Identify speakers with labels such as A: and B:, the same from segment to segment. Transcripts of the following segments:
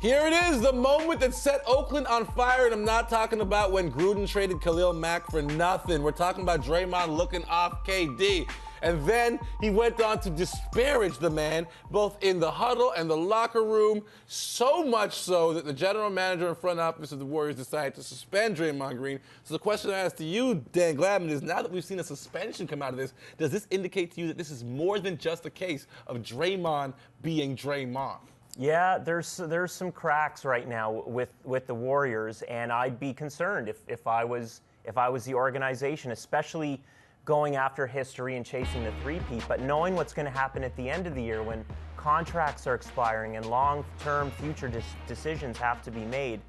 A: Here it is, the moment that set Oakland on fire, and I'm not talking about when Gruden traded Khalil Mack for nothing. We're talking about Draymond looking off KD. And then he went on to disparage the man, both in the huddle and the locker room, so much so that the general manager and front office of the Warriors decided to suspend Draymond Green. So the question I ask to you, Dan Glavin, is now that we've seen a suspension come out of this, does this indicate to you that this is more than just a case of Draymond being Draymond?
B: Yeah, there's some cracks right now with the Warriors, and I'd be concerned if I was the organization, especially going after history and chasing the three-peat, but knowing what's going to happen at the end of the year when contracts are expiring and long-term future decisions have to be made.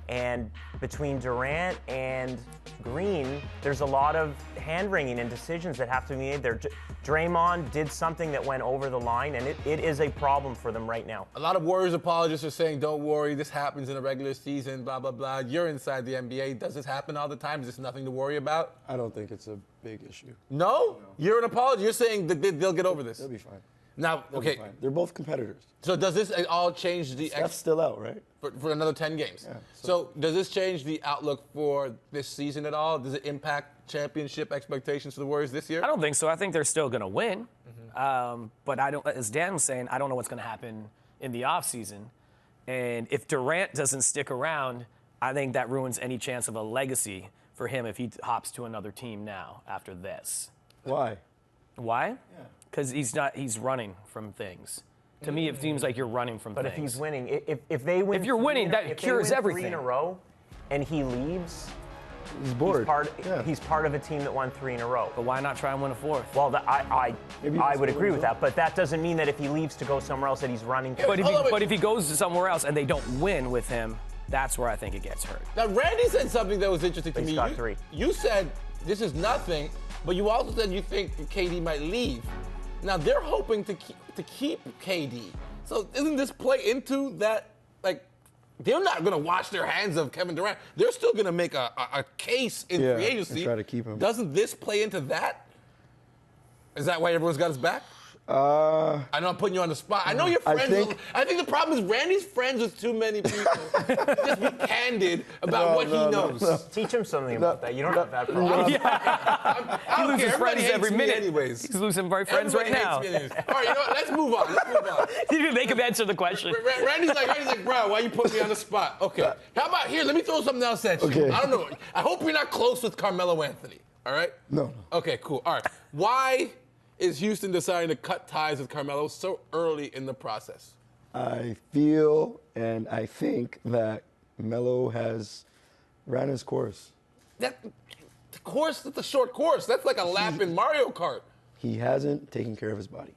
B: And between Durant and Green, there's a lot of hand-wringing and decisions that have to be made there. Draymond did something that went over the line, and it is a problem for them right now.
A: A lot of Warriors apologists are saying, don't worry, this happens in a regular season, blah, blah, blah. You're inside the NBA. Does this happen all the time? Is this nothing to worry about?
C: I don't think it's a big issue.
A: No? You're an apologist. You're saying that they'll get over this.
C: They'll be fine.
A: Now, okay.
C: Fine. They're both competitors.
A: So does this all change the...
C: Steph's still out, right?
A: For another 10 games. Yeah, so does this change the outlook for this season at all? Does it impact championship expectations for the Warriors this year?
D: I don't think so. I think they're still going to win. But I don't, as Dan was saying, I don't know what's going to happen in the offseason. And if Durant doesn't stick around, I think that ruins any chance of a legacy for him if he hops to another team now after this.
C: Why?
D: Why? Because he's running from things. To me, it seems like you're running from things.
B: But if he's winning, if they win,
D: if you're winning, that cures everything.
B: 3 in a row, and he leaves,
C: he's bored.
B: He's part of a team that won 3 in a row.
D: But why not try and win a 4th?
B: Well, I would agree with that. But that doesn't mean that if he leaves to go somewhere else that he's running.
D: But if he goes to somewhere else and they don't win with him, that's where I think it gets hurt.
A: Now, Randy said something that was interesting to me.
B: He's got 3.
A: You said this is nothing, but you also said you think KD might leave. Now, they're hoping to keep KD. So doesn't this play into that? Like, they're not going to wash their hands of Kevin Durant. They're still going to make a case in free agency.
C: Try to keep him.
A: Doesn't this play into that? Is that why everyone's got his back? I know I'm putting you on the spot. I know you're friends. I think the problem is Randy's friends with too many people. Just be candid about what he knows.
C: No.
B: Teach him something about that. You don't have that problem.
D: He loses friends every minute.
A: Anyways.
D: He's losing friends right now.
A: All right, you know what? Let's move on.
D: He didn't make him answer the question.
A: Randy's like, bro, why you put me on the spot? Okay. How about here? Let me throw something else at you.
C: Okay.
A: I don't know. I hope you're not close with Carmelo Anthony. All right?
C: No.
A: Okay, cool. All right. Why is Houston deciding to cut ties with Carmelo so early in the process?
C: I feel and I think that Melo has ran his course.
A: That's a short course. That's like a lap in Mario Kart.
C: He hasn't taken care of his body.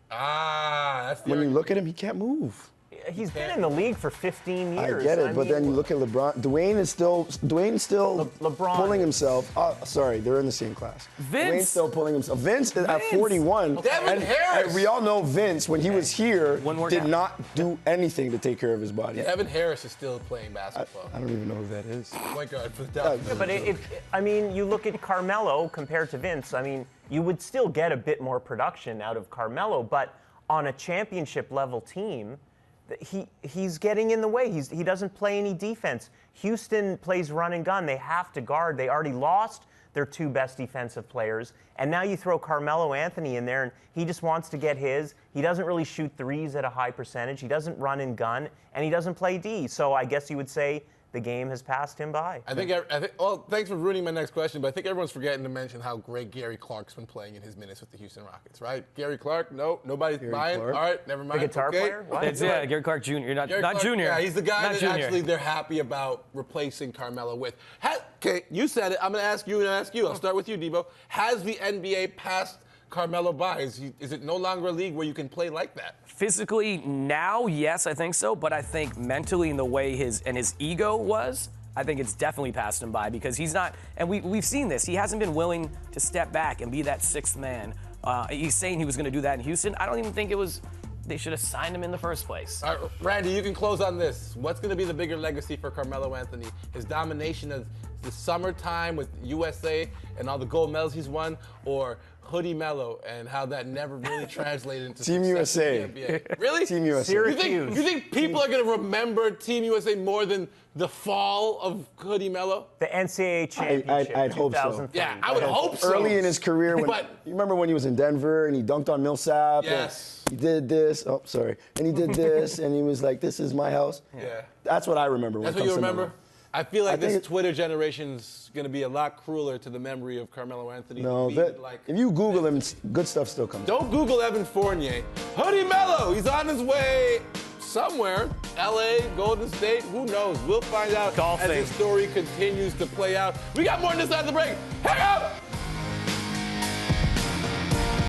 A: That's the
C: When you
A: argument.
C: look at him, he can't move.
B: He's been in the league for 15 years.
C: I get it, but then you look at LeBron. Dwayne's still
B: LeBron
C: pulling himself. Sorry, they're in the same class.
D: Vince.
C: Dwayne's still pulling himself. Vince is at 41.
A: Devin Harris.
C: And we all know Vince, when he was here, did
D: time.
C: not do anything to take care of his body.
A: Devin Harris is still playing basketball.
C: I don't even know who that is.
A: Point guard for the Dallas.
B: Yeah, but you look at Carmelo compared to Vince. I mean, you would still get a bit more production out of Carmelo, but on a championship level team, he's getting in the way. He doesn't play any defense. Houston plays run and gun. They have to guard. They already lost their 2 best defensive players. And now you throw Carmelo Anthony in there, and he just wants to get his. He doesn't really shoot threes at a high percentage. He doesn't run and gun, and he doesn't play D. So I guess you would say the game has passed him by.
A: I think. Well, thanks for ruining my next question, but I think everyone's forgetting to mention how great Gary Clark's been playing in his minutes with the Houston Rockets, right? Gary Clark? No, nobody's buying.
C: Clark?
A: All right, never mind.
B: The guitar player? What?
D: Gary Clark Jr. Not
A: Clark,
D: Junior.
A: Yeah, he's the guy
D: not
A: that
D: junior.
A: actually they're happy about replacing Carmelo with. Okay, you said it. I'm going to ask you and ask you. I'll start with you, Debo. Has the NBA passed Carmelo by? Is it no longer a league where you can play like that?
D: Physically, now, yes, I think so. But I think mentally, in the way his ego was, I think it's definitely passed him by because he's not, and we've seen this, he hasn't been willing to step back and be that 6th man. He's saying he was going to do that in Houston. I don't even think they should have signed him in the first place.
A: All right, Randy, you can close on this. What's going to be the bigger legacy for Carmelo Anthony? His domination of the summertime with USA and all the gold medals he's won, or Hoodie Mello and how that never really translated into
C: Team
A: success
C: USA.
A: in the NBA. Really?
C: Team USA.
B: Syracuse.
A: You think people are going to remember Team USA more than the fall of Hoodie Mello?
B: The NCAA championship.
C: I'd hope so.
B: 2003.
A: Yeah, I would hope so.
C: Early in his career, you remember when he was in Denver and he dunked on Millsap?
A: Yes.
C: And he did this. Oh, sorry. And he did this, and he was like, "This is my house."
A: Yeah.
C: That's what I remember.
A: That's what you remember? I feel like this
C: think
A: Twitter generation's going to be a lot crueler to the memory of Carmelo Anthony.
C: No, if you Google him, good stuff still comes.
A: Don't Google Evan Fournier. Hoodie Mello, he's on his way somewhere. LA, Golden State, who knows? We'll find out
D: Golfing.
A: as this story continues to play out. We got more on this side of the break. Hang up!